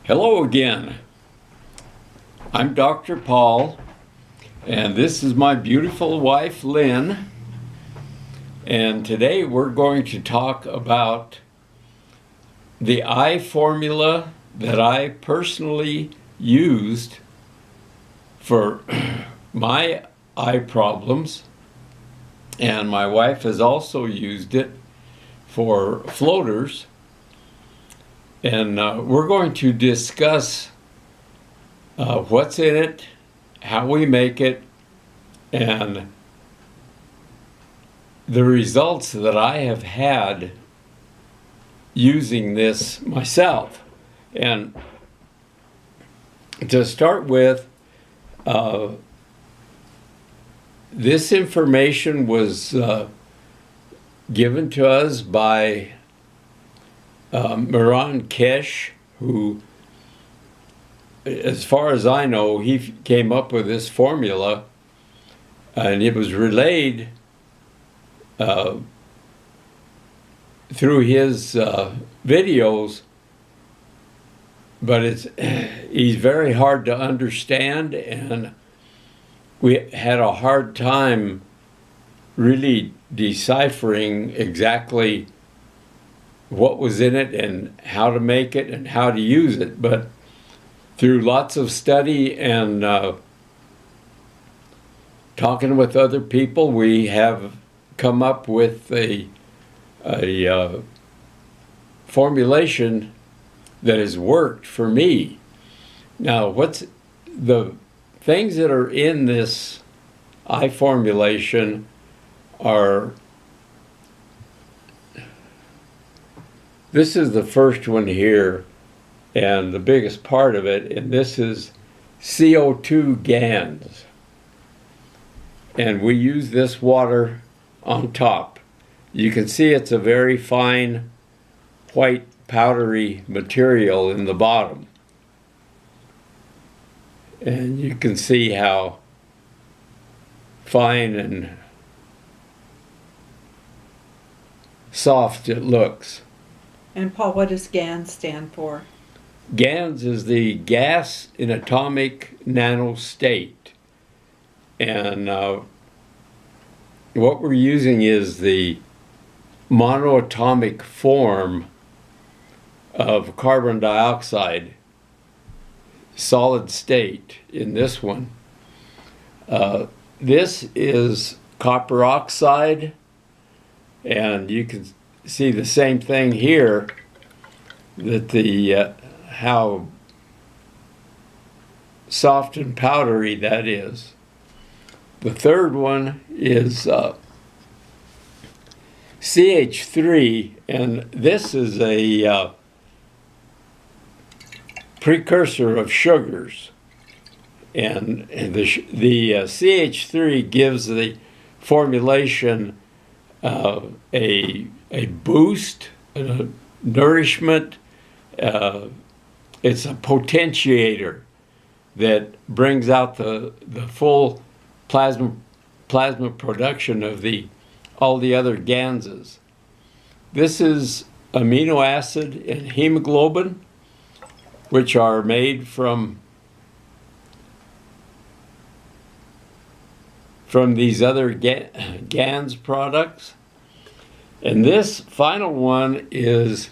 Hello again. I'm Dr. Paul, and this is my beautiful wife, Lynn. And today we're going to talk about the eye formula that I personally used for my eye problems, and my wife has also used it for floaters. And we're going to discuss what's in it, how we make it, and the results that I have had using this myself. And to start with, this information was given to us by Mehran Keshe, who, as far as I know, he came up with this formula, and it was relayed through his videos, but he's very hard to understand, and we had a hard time really deciphering exactly what was in it and how to make it and how to use it. But through lots of study and talking with other people, we have come up with a formulation that has worked for me. Now, what's the things that are in this eye formulation are, this is the first one here, and the biggest part of it, and this is CO2 GANS. And we use this water on top. You can see it's a very fine, white, powdery material in the bottom. And you can see how fine and soft it looks. And Paul, what does GANS stand for? GANS is the gas in atomic nanostate. And what we're using is the monoatomic form of carbon dioxide, solid state in this one. This is copper oxide, and you can see the same thing here, that the how soft and powdery that is. The third one is CH3, and this is a precursor of sugars. And the CH3 gives the formulation a boost, nourishment. It's a potentiator that brings out the full plasma production of all the other GANSs. This is amino acid and hemoglobin, which are made from these other GANS products. And this final one is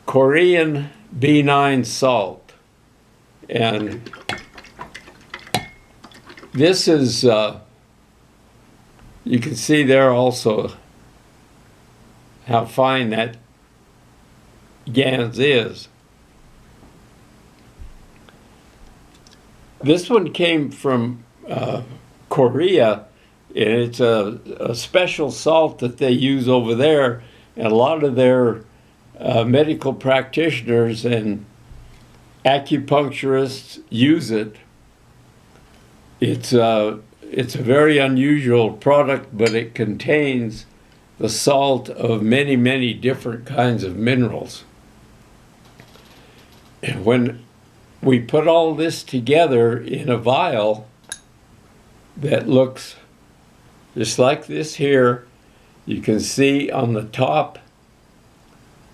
Korean B9 salt. And this is, you can see there also how fine that GANS is. This one came from Korea, and it's a special salt that they use over there, and a lot of their medical practitioners and acupuncturists use it. It's a very unusual product, but it contains the salt of many, many different kinds of minerals. And when we put all this together in a vial that looks just like this here, you can see on the top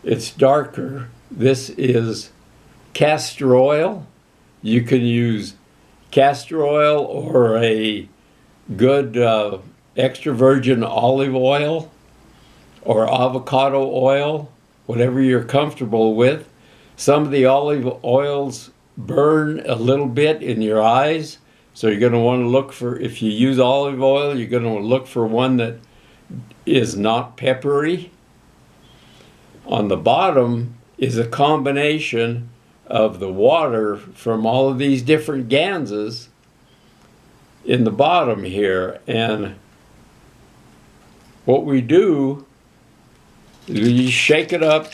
it's darker. This is castor oil. You can use castor oil or a good extra virgin olive oil or avocado oil, whatever you're comfortable with. Some of the olive oils burn a little bit in your eyes, so you're going to want to look for, if you use olive oil, you're going to look for one that is not peppery. On the bottom is a combination of the water from all of these different GANSes in the bottom here. And what we do is we shake it up.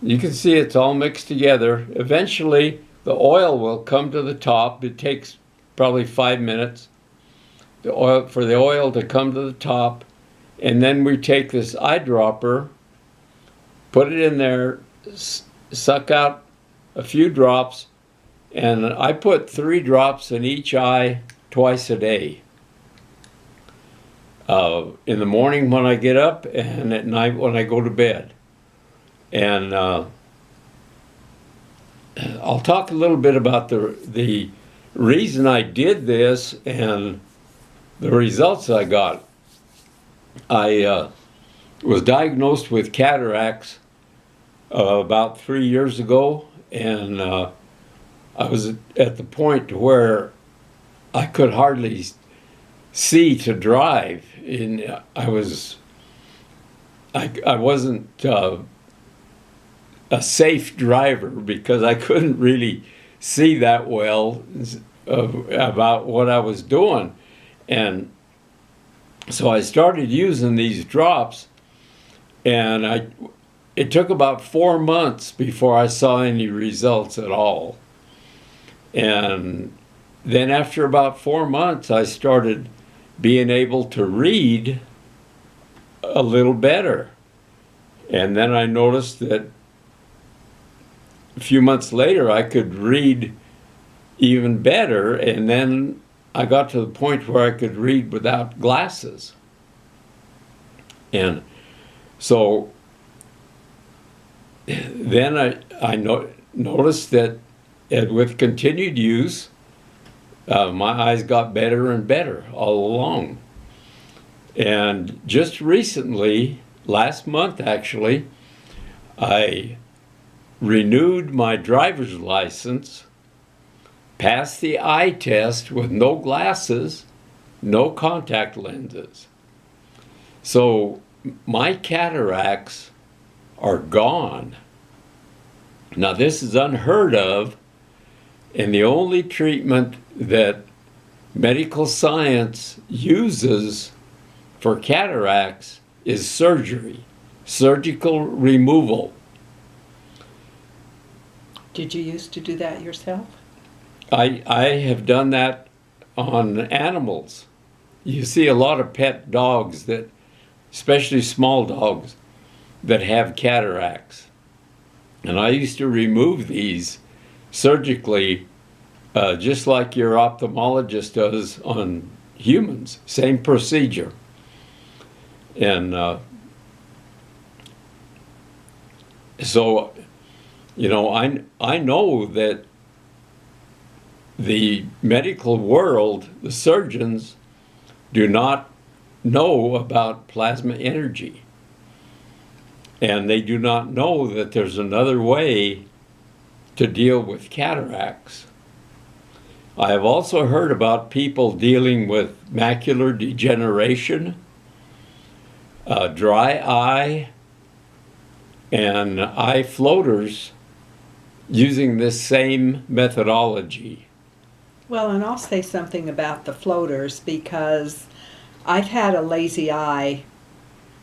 You can see it's all mixed together. Eventually the oil will come to the top. It takes probably 5 minutes for the oil to come to the top, and then we take this eyedropper, put it in there, suck out a few drops, and I put 3 drops in each eye twice a day. In the morning when I get up, and at night when I go to bed. And I'll talk a little bit about the reason I did this and the results I got. I was diagnosed with cataracts about 3 years ago, and I was at the point where I could hardly see to drive. And I wasn't a safe driver because I couldn't really see that well about what I was doing. And so I started using these drops, and it took about 4 months before I saw any results at all. And then after about 4 months, I started being able to read a little better. And then I noticed that a few months later, I could read even better, and then I got to the point where I could read without glasses. And so then I noticed that with continued use, my eyes got better and better all along. And just recently, last month actually, I renewed my driver's license, passed the eye test with no glasses, no contact lenses. So my cataracts are gone. Now this is unheard of, and the only treatment that medical science uses for cataracts is surgery, surgical removal. Did you used to do that yourself? I have done that on animals. You see a lot of pet dogs that, especially small dogs, that have cataracts. And I used to remove these surgically, just like your ophthalmologist does on humans, same procedure. And so, you know, I know that the medical world, the surgeons, do not know about plasma energy. And they do not know that there's another way to deal with cataracts. I have also heard about people dealing with macular degeneration, dry eye, and eye floaters using this same methodology. Well, and I'll say something about the floaters because I've had a lazy eye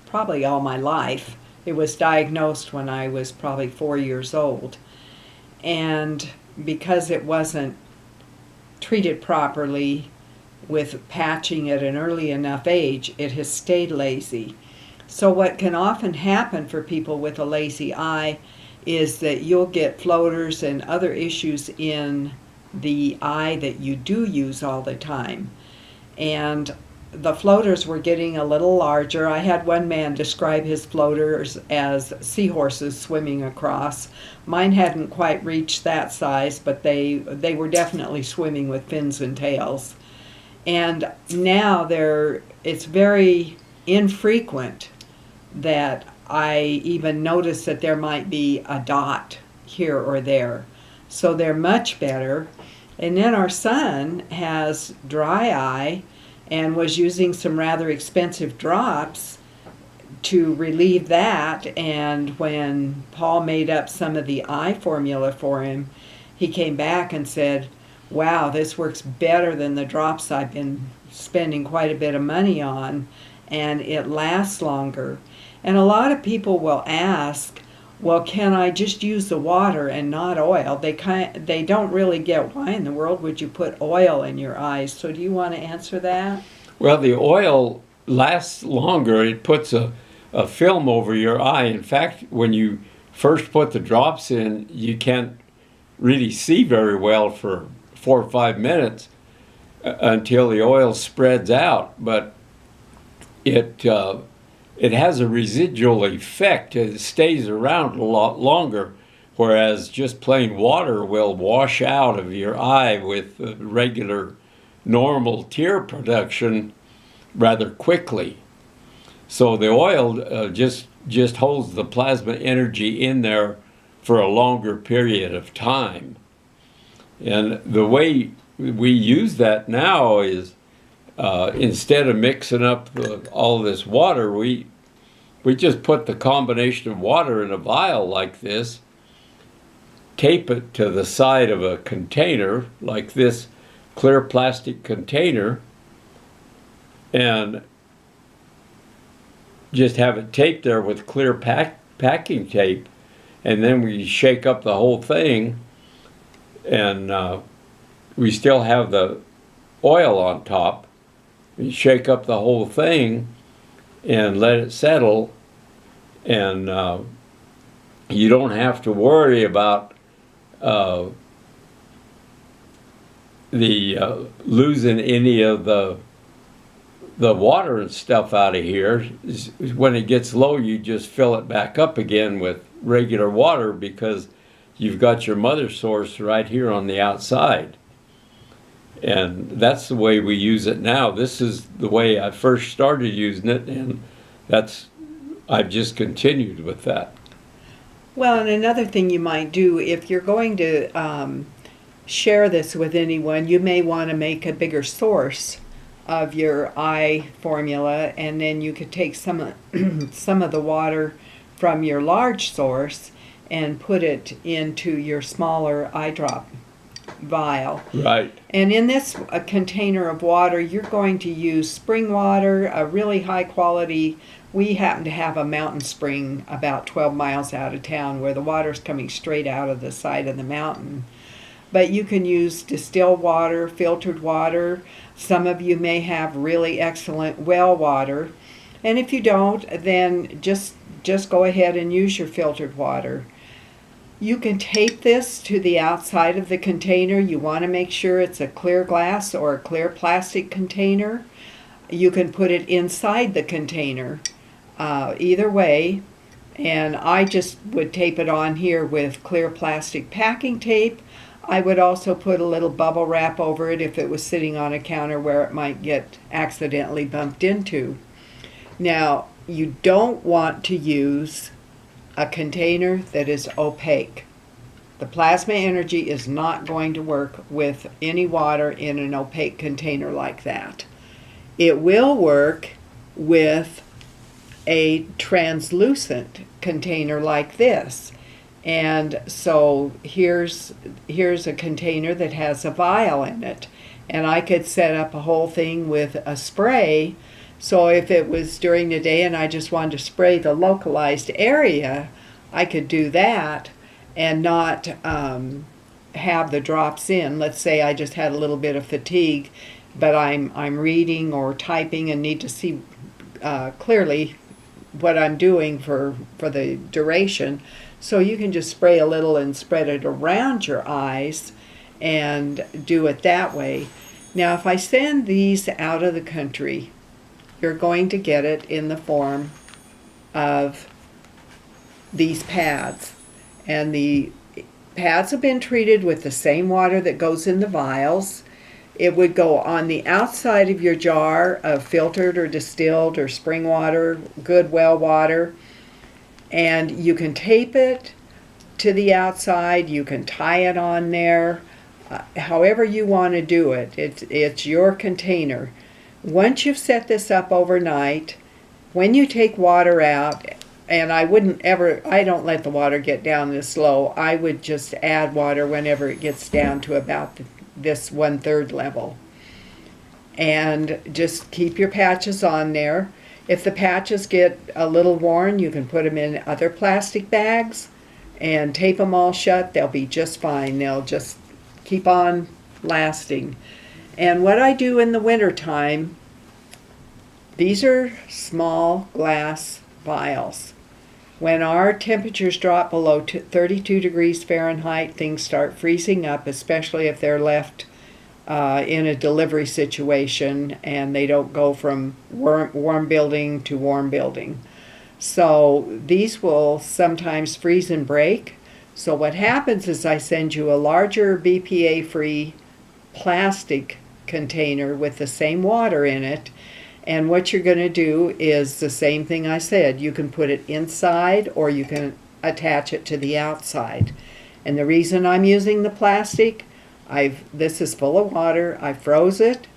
probably all my life. It was diagnosed when I was probably 4 years old. And because it wasn't treated properly with patching at an early enough age, it has stayed lazy. So what can often happen for people with a lazy eye is that you'll get floaters and other issues in the eye that you do use all the time. And the floaters were getting a little larger. I had one man describe his floaters as seahorses swimming across. Mine hadn't quite reached that size, but they were definitely swimming with fins and tails. And now it's very infrequent that I even notice that there might be a dot here or there. So they're much better. And then our son has dry eye and was using some rather expensive drops to relieve that. And when Paul made up some of the eye formula for him, he came back and said, wow, this works better than the drops I've been spending quite a bit of money on, and it lasts longer. And a lot of people will ask, well, can I just use the water and not oil? They don't really get, why in the world would you put oil in your eyes? So do you want to answer that? Well, the oil lasts longer. It puts a film over your eye. In fact, when you first put the drops in, you can't really see very well for 4 or 5 minutes until the oil spreads out. But it has a residual effect. It stays around a lot longer, whereas just plain water will wash out of your eye with regular normal tear production rather quickly. So the oil just holds the plasma energy in there for a longer period of time. And the way we use that now is instead of mixing up all this water, we just put the combination of water in a vial like this, tape it to the side of a container like this clear plastic container, and just have it taped there with clear packing tape, and then we shake up the whole thing, and we still have the oil on top. You shake up the whole thing and let it settle, and you don't have to worry about losing any of the water and stuff out of here. When it gets low, you just fill it back up again with regular water because you've got your mother source right here on the outside. And that's the way we use it now. This is the way I first started using it, and I've just continued with that. Well, and another thing you might do, if you're going to share this with anyone, you may want to make a bigger source of your eye formula, and then you could take some of the water from your large source and put it into your smaller eye drop vial. Right. And in this container of water, you're going to use spring water, a really high quality. We happen to have a mountain spring about 12 miles out of town where the water's coming straight out of the side of the mountain. But you can use distilled water, filtered water. Some of you may have really excellent well water. And if you don't, then just go ahead and use your filtered water. You can tape this to the outside of the container. You want to make sure it's a clear glass or a clear plastic container. You can put it inside the container, either way. And I just would tape it on here with clear plastic packing tape. I would also put a little bubble wrap over it if it was sitting on a counter where it might get accidentally bumped into. Now, you don't want to use a container that is opaque. The plasma energy is not going to work with any water in an opaque container like that. It will work with a translucent container like this. And so here's a container that has a vial in it. And I could set up a whole thing with a spray. So if it was during the day and I just wanted to spray the localized area, I could do that and not have the drops in. Let's say I just had a little bit of fatigue, but I'm reading or typing and need to see clearly what I'm doing for the duration. So you can just spray a little and spread it around your eyes and do it that way. Now, if I send these out of the country, you're going to get it in the form of these pads. And the pads have been treated with the same water that goes in the vials. It would go on the outside of your jar of filtered or distilled or spring water, good well water. And you can tape it to the outside. You can tie it on there. However you want to do it. It's your container. Once you've set this up overnight, when you take water out, and I don't let the water get down this low. I would just add water whenever it gets down to about this 1/3 level. And just keep your patches on there. If the patches get a little worn, you can put them in other plastic bags and tape them all shut. They'll be just fine. They'll just keep on lasting. And what I do in the wintertime, these are small glass vials. When our temperatures drop below 32 degrees Fahrenheit, things start freezing up, especially if they're left in a delivery situation and they don't go from warm building to warm building. So these will sometimes freeze and break. So what happens is I send you a larger BPA-free plastic container with the same water in it. And what you're going to do is the same thing I said. You can put it inside or you can attach it to the outside. And the reason I'm using the plastic, this is full of water. I froze it,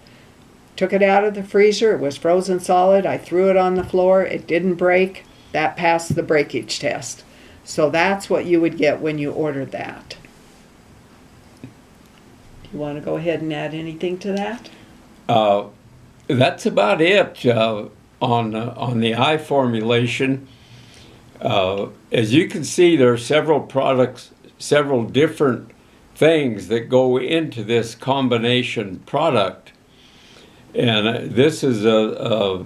took it out of the freezer. It was frozen solid. I threw it on the floor. It didn't break. That passed the breakage test. So that's what you would get when you ordered that. Do you want to go ahead and add anything to that? That's about it on the eye formulation. As you can see, there are several products, several different things that go into this combination product. And this is a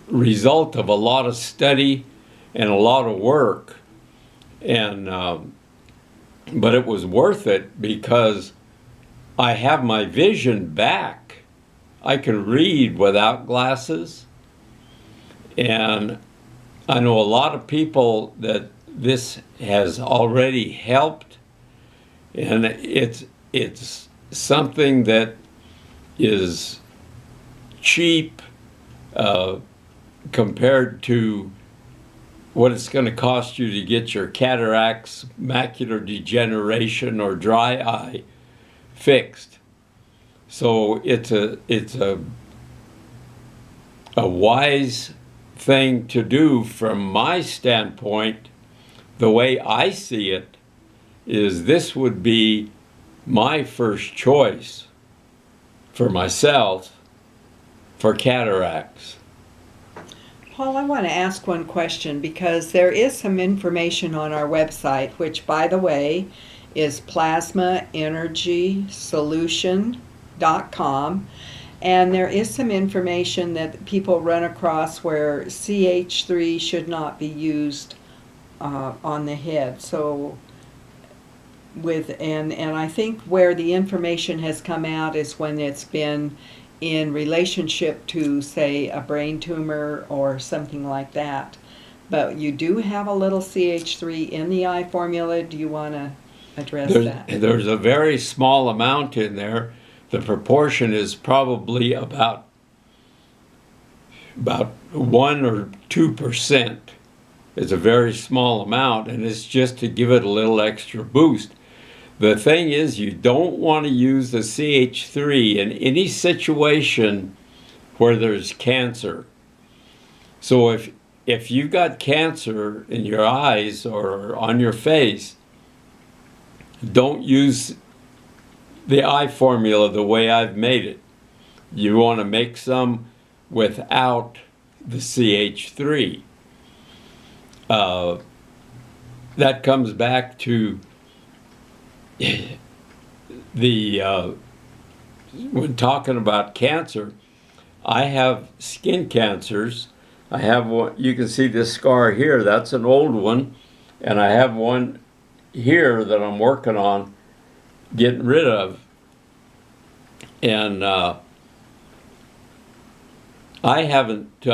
result of a lot of study and a lot of work. And but it was worth it because I have my vision back. I can read without glasses, and I know a lot of people that this has already helped, and it's something that is cheap compared to what it's going to cost you to get your cataracts, macular degeneration, or dry eye fixed. So it's a wise thing to do from my standpoint. The way I see it is this would be my first choice for myself for cataracts. Paul, I want to ask one question because there is some information on our website, which, by the way, is plasmaenergysolution.com, and there is some information that people run across where CH3 should not be used on the head. So and I think where the information has come out is when it's been in relationship to, say, a brain tumor or something like that. But you do have a little CH3 in the eye formula. Do you want to address that? There's a very small amount in there. The proportion is probably about 1 or 2%. It's a very small amount, and it's just to give it a little extra boost. The thing is, you don't want to use the CH3 in any situation where there's cancer. So if you've got cancer in your eyes or on your face, don't use the eye formula the way I've made it. You want to make some without the CH3. That comes back to when talking about cancer, I have skin cancers. I have one, you can see this scar here, that's an old one, and I have one here that I'm working on getting rid of. And I haven't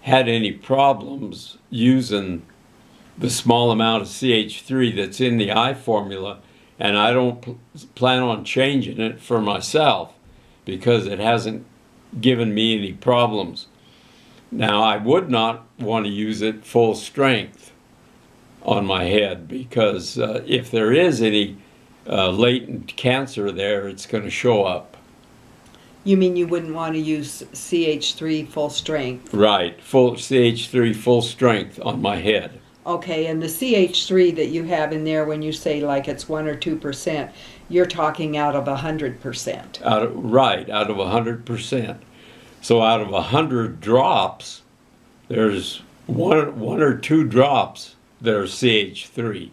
had any problems using the small amount of CH3 that's in the eye formula, and I don't plan on changing it for myself because it hasn't given me any problems. Now, I would not want to use it full strength on my head because if there is any latent cancer there, it's going to show up. You mean you wouldn't want to use CH3 full strength? Right, full CH3 full strength on my head. Okay, and the CH3 that you have in there, when you say like it's 1 or 2%, you're talking out of 100%. Right, out of 100%. So out of 100 drops, there's one or two drops that are CH3.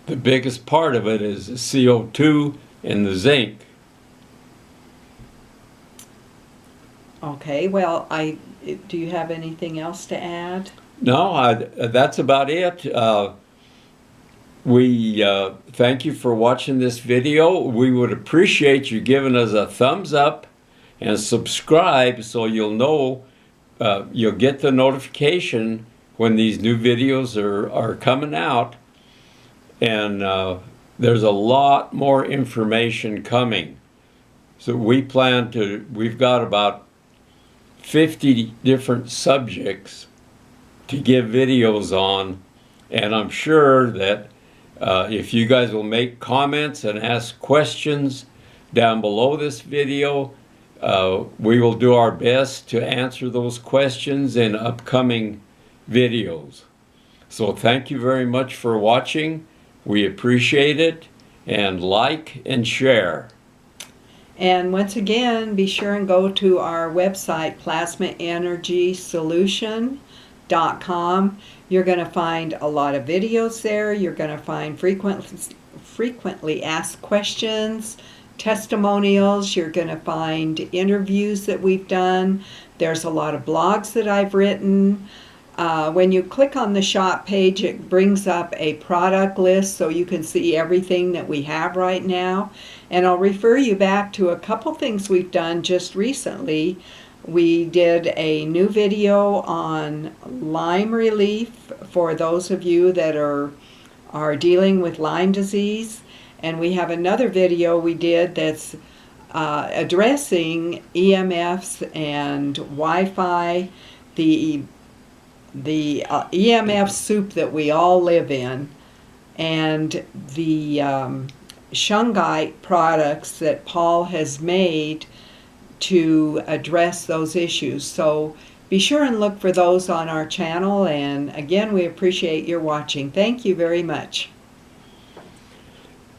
The biggest part of it is the CO2 and the zinc. Okay, well, do you have anything else to add? No, that's about it. We thank you for watching this video. We would appreciate you giving us a thumbs up and subscribe so you'll know, you'll get the notification when these new videos are coming out. And there's a lot more information coming. So we've got about 50 different subjects to give videos on, and I'm sure that if you guys will make comments and ask questions down below this video, we will do our best to answer those questions in upcoming videos. So thank you very much for watching. We appreciate it, and like and share. And once again, be sure and go to our website, plasmaenergysolution.com. You're going to find a lot of videos there. You're going to find frequently asked questions, testimonials. You're going to find interviews that we've done. There's a lot of blogs that I've written. When you click on the shop page, it brings up a product list so you can see everything that we have right now. And I'll refer you back to a couple things we've done just recently. We did a new video on Lyme relief for those of you that are dealing with Lyme disease. And we have another video we did that's addressing EMFs and Wi-Fi, the EMF soup that we all live in, and the shungite products that Paul has made to address those issues. So be sure and look for those on our channel, and again, we appreciate your watching. Thank you very much.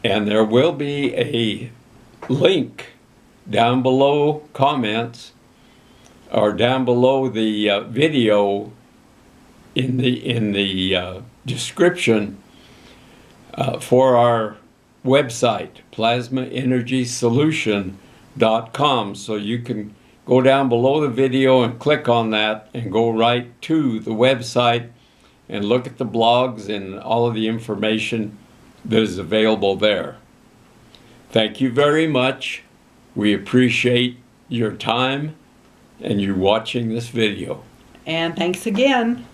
And there will be a link down below comments, or down below the video in the description for our website, plasmaenergysolution.com. So you can go down below the video and click on that and go right to the website and look at the blogs and all of the information that is available there. Thank you very much. We appreciate your time and you watching this video. And thanks again.